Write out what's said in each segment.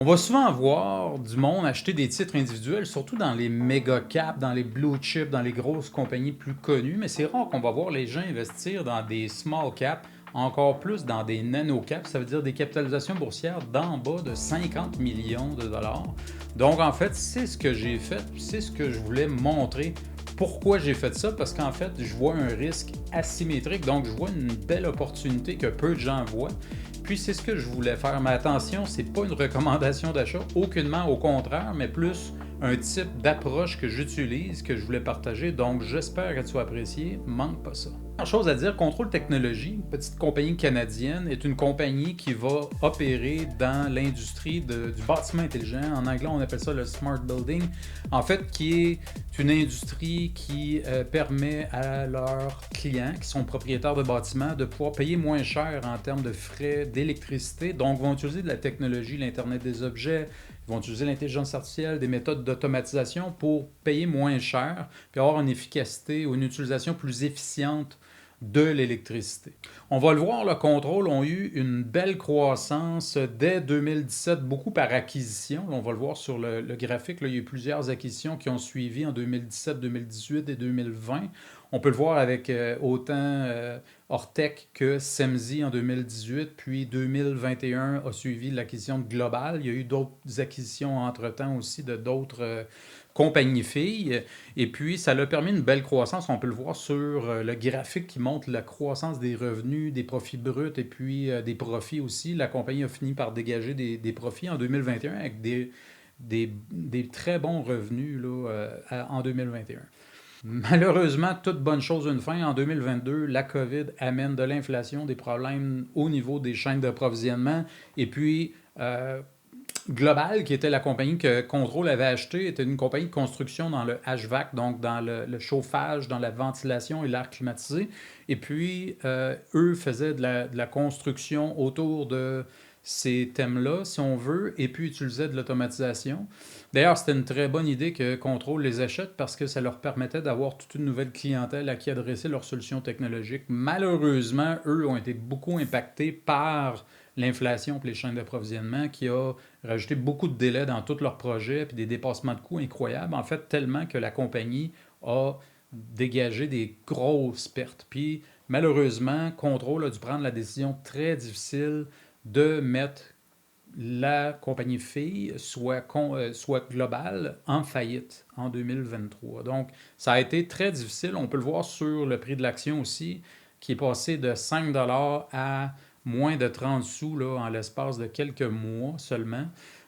On va souvent voir du monde acheter des titres individuels, surtout dans les méga caps, dans les blue chips, dans les grosses compagnies plus connues, mais c'est rare qu'on va voir les gens investir dans des small caps, encore plus dans des nano caps, ça veut dire des capitalisations boursières d'en bas de 50 millions de dollars. Donc en fait, c'est ce que j'ai fait, c'est ce que je voulais montrer. Pourquoi j'ai fait ça? Parce qu'en fait, je vois un risque asymétrique, donc je vois une belle opportunité que peu de gens voient. Puis c'est ce que je voulais faire. Mais attention, c'est pas une recommandation d'achat, aucunement au contraire, mais plus un type d'approche que j'utilise, que je voulais partager. Donc j'espère que tu vas apprécier. Manque pas ça. Première chose à dire, Contrôle Technologies, une petite compagnie canadienne, est une compagnie qui va opérer dans l'industrie du bâtiment intelligent. En anglais, on appelle ça le smart building. En fait, qui est une industrie qui permet à leurs clients, qui sont propriétaires de bâtiments, de pouvoir payer moins cher en termes de frais d'électricité. Donc, vont utiliser de la technologie, l'Internet des objets, ils vont utiliser l'intelligence artificielle, des méthodes d'automatisation pour payer moins cher, puis avoir une efficacité ou une utilisation plus efficiente de l'électricité. On va le voir, le contrôle ont eu une belle croissance dès 2017, beaucoup par acquisition. On va le voir sur le graphique. Là, il y a eu plusieurs acquisitions qui ont suivi en 2017, 2018 et 2020. On peut le voir avec autant Ortec que Semzi en 2018, puis 2021 a suivi l'acquisition de Global. Il y a eu d'autres acquisitions entre-temps aussi de d'autres compagnie fille. Et puis, ça a permis une belle croissance. On peut le voir sur le graphique qui montre la croissance des revenus, des profits bruts et puis des profits aussi. La compagnie a fini par dégager des profits en 2021 avec des très bons revenus là, en 2021. Malheureusement, toute bonne chose a une fin. En 2022, la COVID amène de l'inflation, des problèmes au niveau des chaînes d'approvisionnement. Et puis, Global, qui était la compagnie que Control avait achetée, était une compagnie de construction dans le HVAC, donc dans le chauffage, dans la ventilation et l'air climatisé. Et puis, eux faisaient de la construction autour de ces thèmes-là, si on veut, et puis utilisaient de l'automatisation. D'ailleurs, c'était une très bonne idée que Control les achète parce que ça leur permettait d'avoir toute une nouvelle clientèle à qui adresser leurs solutions technologiques. Malheureusement, eux ont été beaucoup impactés par l'inflation et les chaînes d'approvisionnement qui a rajouté beaucoup de délais dans tous leurs projets puis des dépassements de coûts incroyables. En fait, tellement que la compagnie a dégagé des grosses pertes. Puis malheureusement, Control a dû prendre la décision très difficile de mettre la compagnie fille soit globale en faillite en 2023. Donc, ça a été très difficile. On peut le voir sur le prix de l'action aussi, qui est passé de 5 à moins de 30 sous là, en l'espace de quelques mois seulement.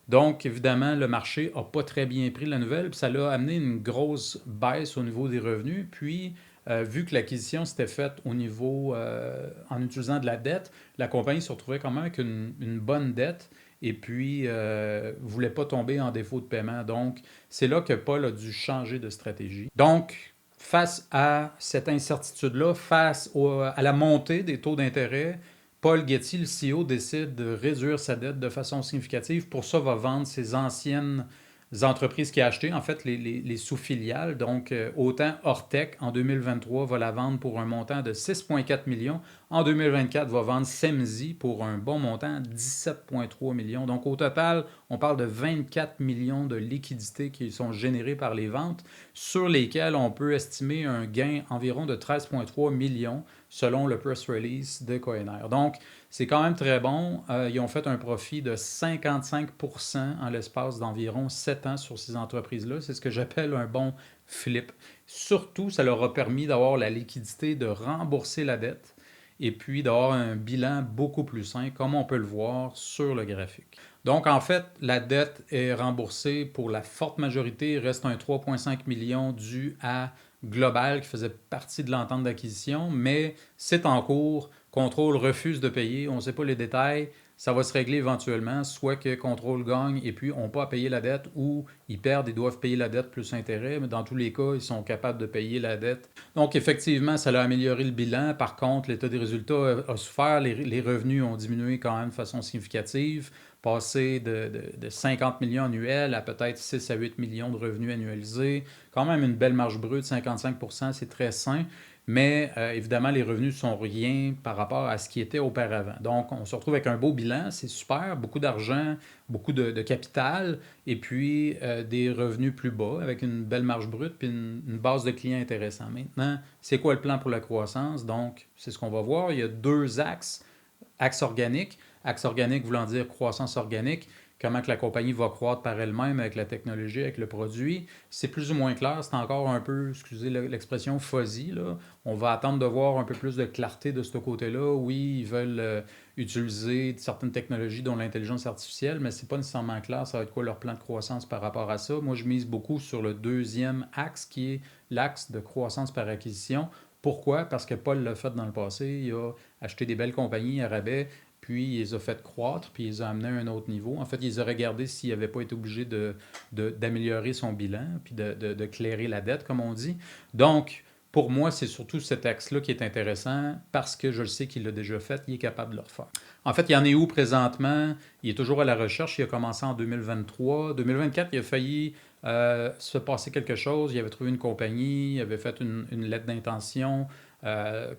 Donc, évidemment, le marché n'a pas très bien pris la nouvelle, puis ça l'a amené une grosse baisse au niveau des revenus. Puis, vu que l'acquisition s'était faite au niveau en utilisant de la dette, la compagnie se retrouvait quand même avec une bonne dette et puis ne voulait pas tomber en défaut de paiement. Donc, c'est là que Paul a dû changer de stratégie. Donc, face à cette incertitude-là, à la montée des taux d'intérêt, Paul Getty, le CEO, décide de réduire sa dette de façon significative. Pour ça, va vendre ses anciennes entreprises qu'il a achetées, en fait, les sous-filiales. Donc, autant Ortec, en 2023, va la vendre pour un montant de 6,4 millions. En 2024, va vendre Semzi pour un bon montant, 17,3 millions. Donc, au total, on parle de 24 millions de liquidités qui sont générées par les ventes, sur lesquelles on peut estimer un gain environ de 13,3 millions selon le press release de Cohener. Donc, c'est quand même très bon. Ils ont fait un profit de 55% en l'espace d'environ 7 ans sur ces entreprises-là. C'est ce que j'appelle un bon flip. Surtout, ça leur a permis d'avoir la liquidité de rembourser la dette et puis d'avoir un bilan beaucoup plus sain, comme on peut le voir sur le graphique. Donc, en fait, la dette est remboursée pour la forte majorité. Il reste un 3,5 millions dû à Global qui faisait partie de l'entente d'acquisition, mais c'est en cours. Contrôle refuse de payer. On ne sait pas les détails. Ça va se régler éventuellement, soit que Contrôle gagne et puis on pas à payer la dette, ou ils perdent et doivent payer la dette plus intérêt, mais dans tous les cas, ils sont capables de payer la dette. Donc effectivement, ça a amélioré le bilan. Par contre, l'état des résultats a souffert. Les revenus ont diminué quand même de façon significative, passé de 50 millions annuels à peut-être 6 à 8 millions de revenus annualisés. Quand même une belle marge brute, 55%, c'est très sain. mais évidemment, les revenus ne sont rien par rapport à ce qui était auparavant. Donc, on se retrouve avec un beau bilan, c'est super, beaucoup d'argent, beaucoup de capital, et puis des revenus plus bas, avec une belle marge brute, puis une base de clients intéressante. Maintenant, c'est quoi le plan pour la croissance? Donc, c'est ce qu'on va voir. Il y a deux axes. Axe organique voulant dire croissance organique, comment que la compagnie va croître par elle-même avec la technologie, avec le produit. C'est plus ou moins clair, c'est encore un peu, excusez l'expression, fuzzy, là. On va attendre de voir un peu plus de clarté de ce côté-là. Oui, ils veulent utiliser certaines technologies dont l'intelligence artificielle, mais c'est pas nécessairement clair, ça va être quoi leur plan de croissance par rapport à ça. Moi, je mise beaucoup sur le deuxième axe, qui est l'axe de croissance par acquisition. Pourquoi? Parce que Paul l'a fait dans le passé. Il a acheté des belles compagnies à rabais, puis il les a fait croître, puis il les a amenés à un autre niveau. En fait, il les a regardés s'il n'avait pas été obligé d'améliorer son bilan, puis de clairer la dette, comme on dit. Donc, pour moi, c'est surtout cet axe-là qui est intéressant parce que je le sais qu'il l'a déjà fait, il est capable de le refaire. En fait, il en est où présentement? Il est toujours à la recherche. Il a commencé en 2023. 2024, il a failli se passer quelque chose. Il avait trouvé une compagnie, il avait fait une lettre d'intention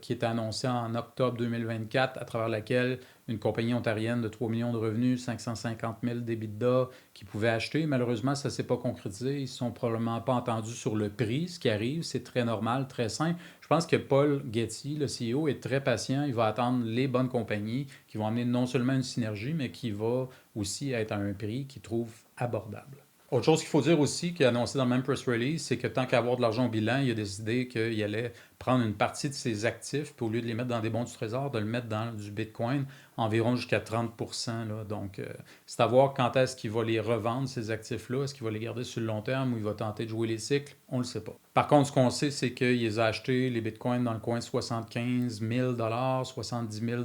qui était annoncée en octobre 2024, à travers laquelle une compagnie ontarienne de 3 millions de revenus, 550 000 d'EBITDA qui pouvait acheter. Malheureusement, ça ne s'est pas concrétisé. Ils ne se sont probablement pas entendus sur le prix, ce qui arrive. C'est très normal, très sain. Je pense que Paul Getty, le CEO, est très patient. Il va attendre les bonnes compagnies qui vont amener non seulement une synergie, mais qui va aussi être à un prix qu'il trouve abordable. Autre chose qu'il faut dire aussi, qui est annoncé dans le même press release, c'est que tant qu'à avoir de l'argent au bilan, il a décidé qu'il allait prendre une partie de ses actifs, puis au lieu de les mettre dans des bons du trésor, de le mettre dans du Bitcoin, environ jusqu'à 30%. Là. Donc, c'est à voir quand est-ce qu'il va les revendre, ces actifs-là. Est-ce qu'il va les garder sur le long terme ou il va tenter de jouer les cycles? On ne le sait pas. Par contre, ce qu'on sait, c'est qu'il les a achetés, les Bitcoins, dans le coin de 75 000 70 000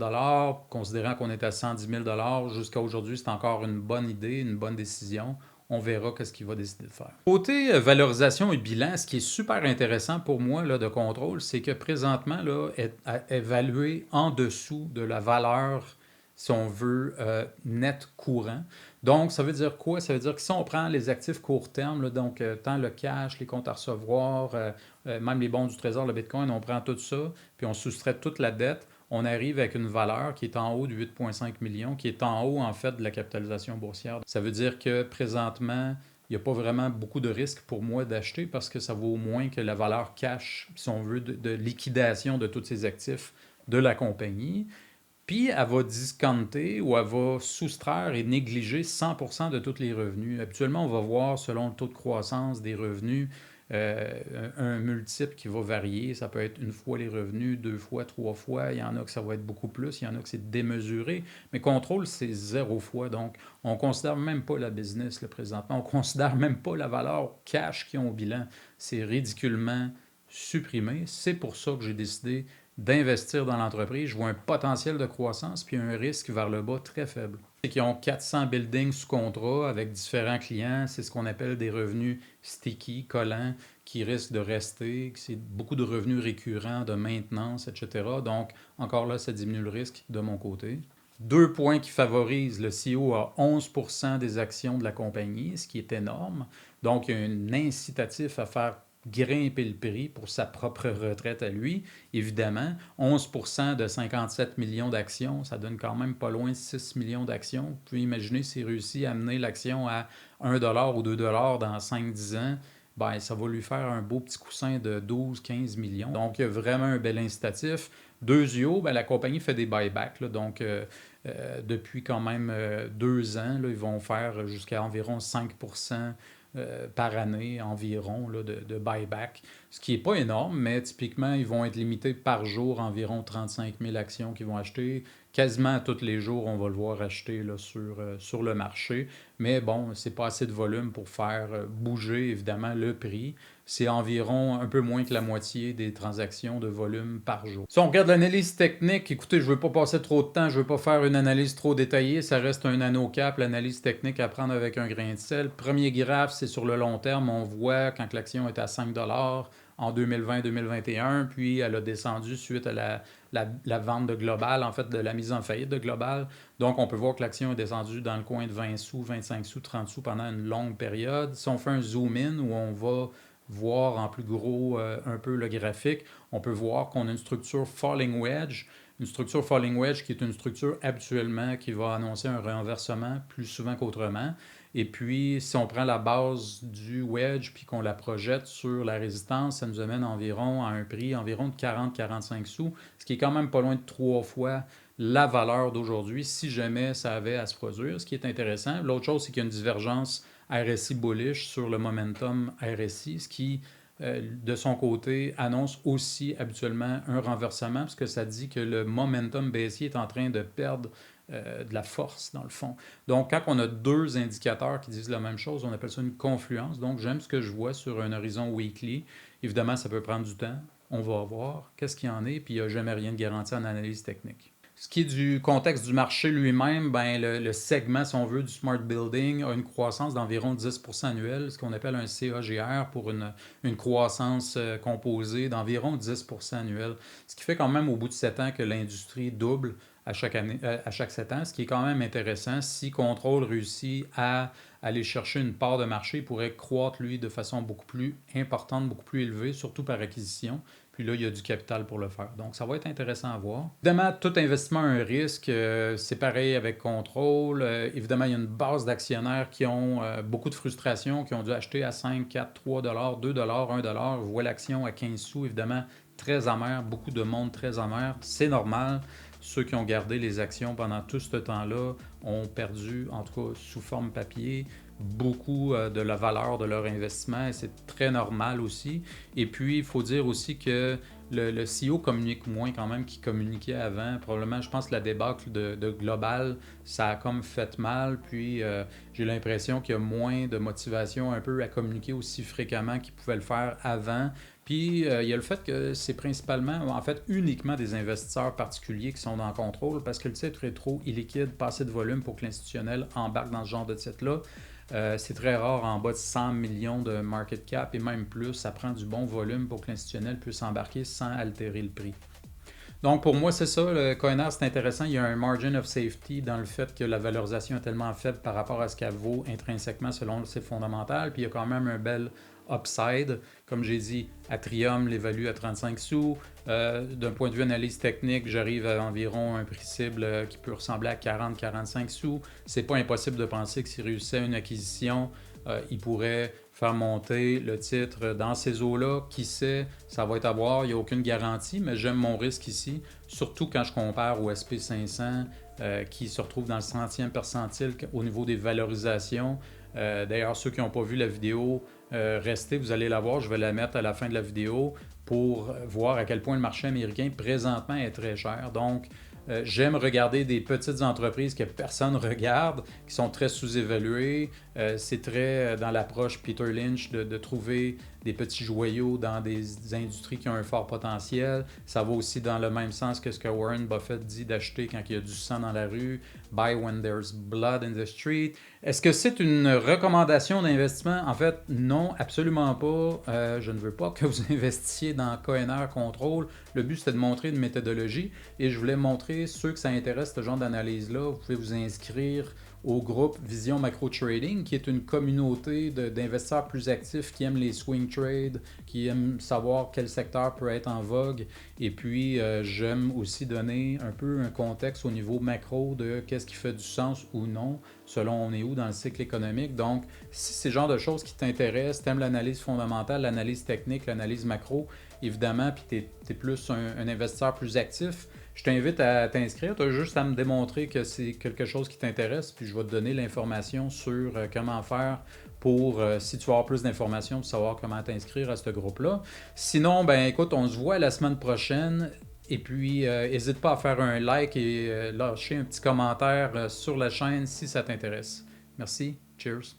considérant qu'on est à 110 000 jusqu'à aujourd'hui, c'est encore une bonne idée, une bonne décision. On verra qu'est-ce qu'il va décider de faire. Côté valorisation et bilan, ce qui est super intéressant pour moi là, de contrôle, c'est que présentement, là, est évalué en dessous de la valeur, si on veut, net courant. Donc, ça veut dire quoi? Ça veut dire que si on prend les actifs court terme, là, donc tant le cash, les comptes à recevoir, même les bons du trésor, le Bitcoin, on prend tout ça, puis on soustrait toute la dette, on arrive avec une valeur qui est en haut de 8,5 millions, qui est en haut, en fait, de la capitalisation boursière. Ça veut dire que présentement, il n'y a pas vraiment beaucoup de risques pour moi d'acheter parce que ça vaut moins que la valeur cash, si on veut, de liquidation de tous ces actifs de la compagnie. Puis, elle va discounter ou elle va soustraire et négliger 100% de tous les revenus. Habituellement, on va voir, selon le taux de croissance des revenus, un multiple qui va varier. Ça peut être une fois les revenus, deux fois, trois fois. Il y en a que ça va être beaucoup plus, il y en a que c'est démesuré. Mais contrôle, c'est 0 fois. Donc, on ne considère même pas la business, le présentement. On ne considère même pas la valeur cash qu'ils ont au bilan. C'est ridiculement supprimé. C'est pour ça que j'ai décidé d'investir dans l'entreprise. Je vois un potentiel de croissance puis un risque vers le bas très faible. C'est qu'ils ont 400 buildings sous contrat avec différents clients. C'est ce qu'on appelle des revenus sticky, collants, qui risquent de rester. C'est beaucoup de revenus récurrents, de maintenance, etc. Donc, encore là, ça diminue le risque de mon côté. Deux points qui favorisent. Le CEO a 11% des actions de la compagnie, ce qui est énorme. Donc, il y a un incitatif à faire grimper le prix pour sa propre retraite à lui. Évidemment, 11% de 57 millions d'actions, ça donne quand même pas loin de 6 millions d'actions. Vous pouvez imaginer s'il réussit à amener l'action à 1$ ou 2$ dans 5-10 ans, ben, ça va lui faire un beau petit coussin de 12-15 millions. Donc, il y a vraiment un bel incitatif. Deuxièmement, ben, la compagnie fait des buybacks. Là, donc, depuis quand même 2 ans, là, ils vont faire jusqu'à environ 5% par année environ là, de buyback, ce qui n'est pas énorme, mais typiquement, ils vont être limités par jour, environ 35 000 actions qu'ils vont acheter. Quasiment tous les jours, on va le voir acheter là, sur le marché. Mais bon, c'est pas assez de volume pour faire bouger, évidemment, le prix. C'est environ un peu moins que la moitié des transactions de volume par jour. Si on regarde l'analyse technique, écoutez, je ne veux pas passer trop de temps, je ne veux pas faire une analyse trop détaillée, ça reste un nanocap, l'analyse technique à prendre avec un grain de sel. Premier graphe, c'est sur le long terme, on voit quand l'action est à 5$ en 2020-2021, puis elle a descendu suite à la vente de Global, en fait, de la mise en faillite de Global. Donc, on peut voir que l'action est descendue dans le coin de 20 sous, 25 sous, 30 sous pendant une longue période. Si on fait un zoom-in où on va voir en plus gros un peu le graphique, on peut voir qu'on a une structure falling wedge. Une structure falling wedge qui est une structure habituellement qui va annoncer un renversement plus souvent qu'autrement. Et puis, si on prend la base du wedge puis qu'on la projette sur la résistance, ça nous amène environ à un prix environ de 40-45 sous, ce qui est quand même pas loin de 3 fois la valeur d'aujourd'hui si jamais ça avait à se produire, ce qui est intéressant. L'autre chose, c'est qu'il y a une divergence RSI bullish sur le momentum RSI, ce qui, de son côté, annonce aussi habituellement un renversement, parce que ça dit que le momentum baissier est en train de perdre de la force, dans le fond. Donc, quand on a deux indicateurs qui disent la même chose, on appelle ça une confluence. Donc, j'aime ce que je vois sur un horizon weekly. Évidemment, ça peut prendre du temps. On va voir qu'est-ce qu'il y en est, puis il n'y a jamais rien de garanti en analyse technique. Ce qui est du contexte du marché lui-même, ben le segment, si on veut, du smart building a une croissance d'environ 10% annuelle, ce qu'on appelle un CAGR pour une croissance composée d'environ 10% annuelle. Ce qui fait quand même au bout de 7 ans que l'industrie double à chaque année, à chaque 7 ans, ce qui est quand même intéressant. Si Control réussit à aller chercher une part de marché, il pourrait croître, lui, de façon beaucoup plus importante, beaucoup plus élevée, surtout par acquisition. Puis là, il y a du capital pour le faire. Donc, ça va être intéressant à voir. Évidemment, tout investissement a un risque. C'est pareil avec Control. Évidemment, il y a une base d'actionnaires qui ont beaucoup de frustration, qui ont dû acheter à 5, 4, 3 $, 2 $, 1 $. Vous voyez l'action à 15 sous, évidemment, très amer. Beaucoup de monde très amer. C'est normal. Ceux qui ont gardé les actions pendant tout ce temps-là ont perdu, en tout cas sous forme papier, beaucoup de la valeur de leur investissement et c'est très normal aussi. Et puis, il faut dire aussi que le CEO communique moins quand même qu'il communiquait avant. Probablement, je pense que la débâcle de Global, ça a comme fait mal. Puis, j'ai l'impression qu'il y a moins de motivation un peu à communiquer aussi fréquemment qu'il pouvait le faire avant. Puis, il y a le fait que c'est principalement, en fait, uniquement des investisseurs particuliers qui sont dans le contrôle parce que le titre est trop illiquide, pas assez de volume pour que l'institutionnel embarque dans ce genre de titre-là. C'est très rare en bas de 100 millions de market cap et même plus. Ça prend du bon volume pour que l'institutionnel puisse embarquer sans altérer le prix. Donc, pour moi, c'est ça. Le Coiner, c'est intéressant. Il y a un margin of safety dans le fait que la valorisation est tellement faible par rapport à ce qu'elle vaut intrinsèquement selon ses fondamentales. Puis, il y a quand même un bel upside. Comme j'ai dit, Atrium l'évalue à 35 sous. D'un point de vue analyse technique, j'arrive à environ un prix cible qui peut ressembler à 40-45 sous. C'est pas impossible de penser que s'il réussissait une acquisition, il pourrait faire monter le titre dans ces eaux-là. Qui sait, ça va être à voir, il n'y a aucune garantie, mais j'aime mon risque ici, surtout quand je compare au SP500 qui se retrouve dans le 100e percentile au niveau des valorisations. D'ailleurs, ceux qui n'ont pas vu la vidéo, restez, vous allez la voir, je vais la mettre à la fin de la vidéo pour voir à quel point le marché américain présentement est très cher. Donc, j'aime regarder des petites entreprises que personne ne regarde, qui sont très sous-évaluées. C'est très dans l'approche Peter Lynch de trouver des petits joyaux dans des industries qui ont un fort potentiel. Ça va aussi dans le même sens que ce que Warren Buffett dit d'acheter quand il y a du sang dans la rue. Buy when there's blood in the street. Est-ce que c'est une recommandation d'investissement? En fait, non, absolument pas. Je ne veux pas que vous investissiez dans Coiner Control. Le but, c'était de montrer une méthodologie et je voulais montrer ceux que ça intéresse, ce genre d'analyse-là. Vous pouvez vous inscrire au groupe Vision Macro Trading, qui est une communauté d'investisseurs plus actifs qui aiment les swing trades, qui aiment savoir quel secteur peut être en vogue. Et puis, j'aime aussi donner un peu un contexte au niveau macro de qu'est-ce qui fait du sens ou non, selon on est où dans le cycle économique. Donc, si c'est le genre de choses qui t'intéressent, tu aimes l'analyse fondamentale, l'analyse technique, l'analyse macro, évidemment, puis tu es plus un investisseur plus actif, je t'invite à t'inscrire. Tu as juste à me démontrer que c'est quelque chose qui t'intéresse, puis je vais te donner l'information sur comment faire pour, si tu veux avoir plus d'informations, pour savoir comment t'inscrire à ce groupe-là. Sinon, ben écoute, on se voit la semaine prochaine. Et puis, n'hésite pas à faire un like et lâcher un petit commentaire sur la chaîne si ça t'intéresse. Merci. Cheers.